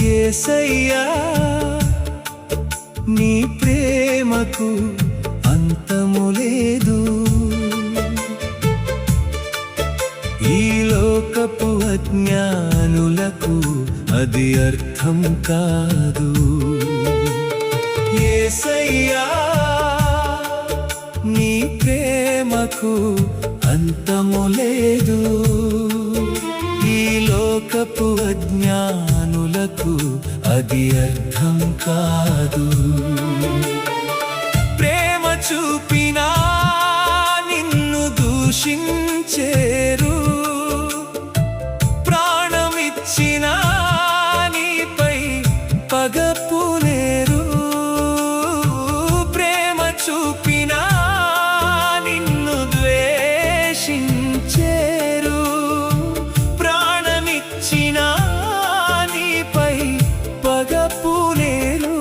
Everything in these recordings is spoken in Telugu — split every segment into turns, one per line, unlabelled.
యేసయ్యా నీ ప్రేమకు అంతము లేదు, ఈ లోకపు అజ్ఞానులకు అది అర్థం కాదు. యేసయ్యా నీ ప్రేమకు అంతము లేదు, ఈ లోకపు అజ్ఞానులకు అది అర్థం కాదు. ప్రేమ చూపినా నిన్ను దూషించేరు, ప్రాణమిచ్చినా నీపై పగపులేరు. ప్రేమ చూపినా నిన్ను ద్వేషించేరు, ప్రాణమిచ్చినా నీపై పగపులేరు.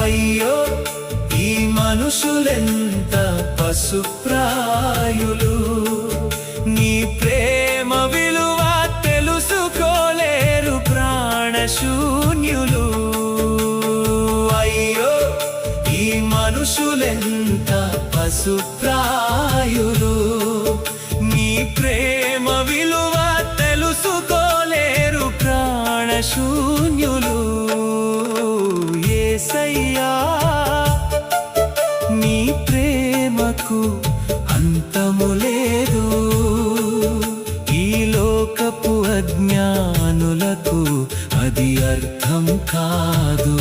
అయ్యో ఈ మనుషులెంత పశుప్రాయులు, నీ ప్రేమ విలువ తెలుసుకోలేరు ప్రాణశూన్యులు. అయ్యో ఈ మనుషులెంత పశుప్రాయులు, నీ ప్రేమ విలువ తెలుసుకోలేరు ప్రాణశూన్యులు. యేసయ్యా నీ ప్రేమకు అంతము లేదు, ఈ లోకపు అజ్ఞానులకు అది అర్థం కాదు.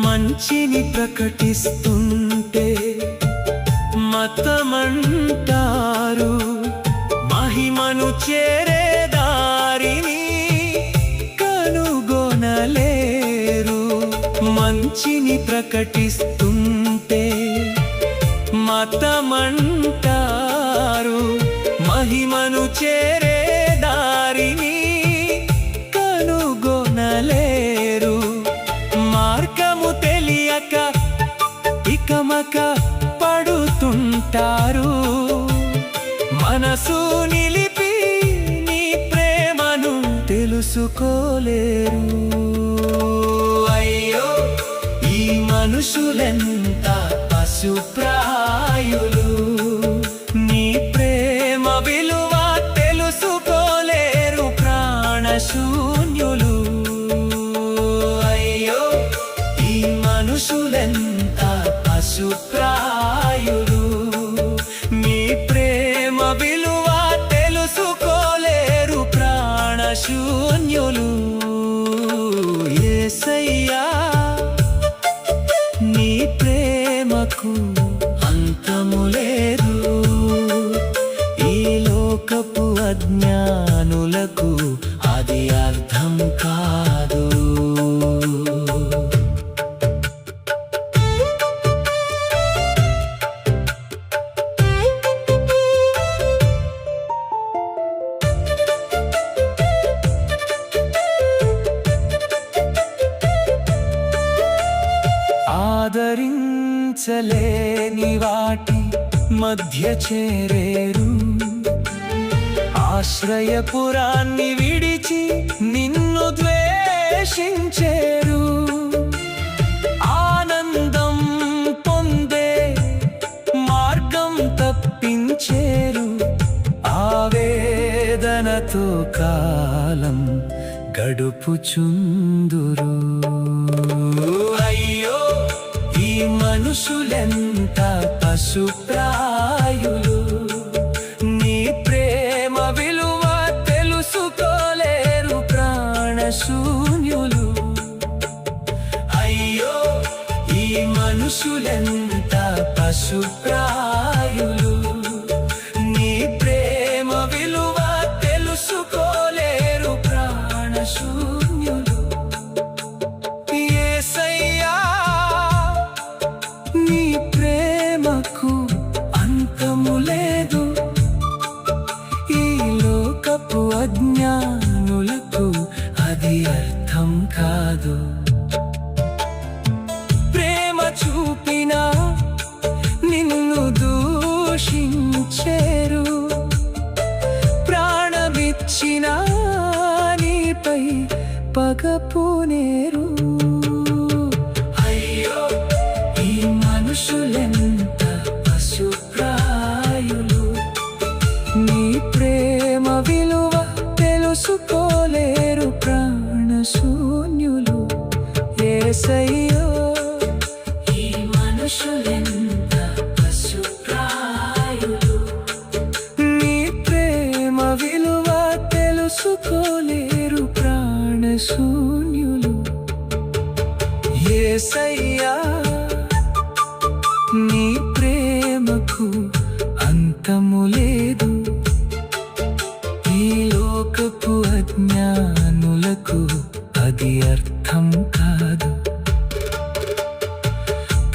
మంచిని ప్రకటిస్తుంటే మతమంటారు, మహిమను చేరే దారిని కనుగొనలేరు. మంచిని ప్రకటిస్తుంటే మతమంటారు, మహిమను చేరే దారిని కనుగొనలేరు. మార్గము తెలియక ఇకమక పడుతుంటారు, మనసు నిలిపి నీ ప్రేమను తెలుసుకోలేరు. అయ్యో ఈ మనుషులెంత పశుప్రాయులు, నీ ప్రేమ విలువ తెలుసుకోలేరు ప్రాణశూన్యులు. మనుషులెంత పశుప్రాయులు, నీ ప్రేమ విలువ తెలుసుకోలేరు ప్రాణశూన్యులు. యేసయ్యా నీ ప్రేమకు అంతము లేదు, ఈ లోకపు అజ్ఞానులకు అది అర్థం కాదు. ఆదరించలేని వాటి మధ్య చేరేరు, ఆశ్రయపురాన్ని విడిచి నిన్ను ద్వేషించేరు. ఆనందం పొందే మార్గం తప్పించేరు, ఆవేదనతో కాలం గడుపుచుందురు. అయ్యో ఈ మనుషులెంత పశుప్రాయులు, నీ ప్రేమ విలువ తెలుసుకోలేరు ప్రాణశూన్యులు. అయ్యో ఈ మనుషులెంత పశుప్రాయులు, నీ ప్రేమ విలువ తెలుసుకోలేరు ప్రాణశూన్యులు. యేసయ్యా నీ ప్రేమ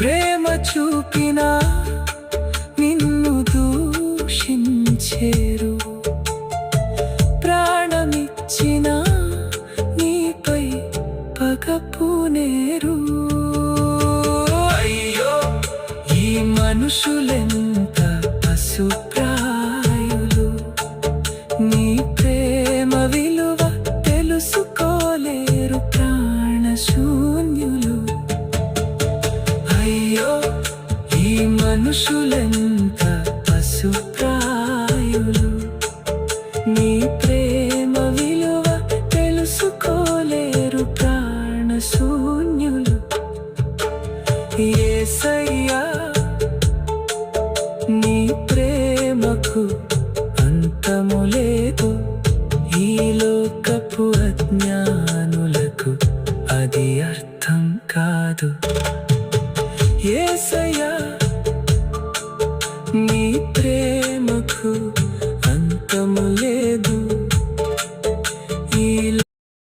ప్రేమ చూపినా నిన్ను దూషించేరు, ప్రాణమిచ్చిన నీపై పగపునేరు. అయ్యో ఈ మనుషులెంత పశుప్రాయులు, నీ ప్రేమ విలువ తెలుసుకోలేరు ప్రాణశూన్యులు. అయ్యో ఈ మనుషులెంత పశుప్రాయులు, నీ ప్రేమ విలువ తెలుసుకోలేరు ప్రాణశూన్యులు. యేసయ్యా నీ ప్రేమకు అంతము లేదు, ఈ లోకపు అజ్ఞానులకు అది అర్థం కాదు. యేసయ్యా నీ ప్రేమకు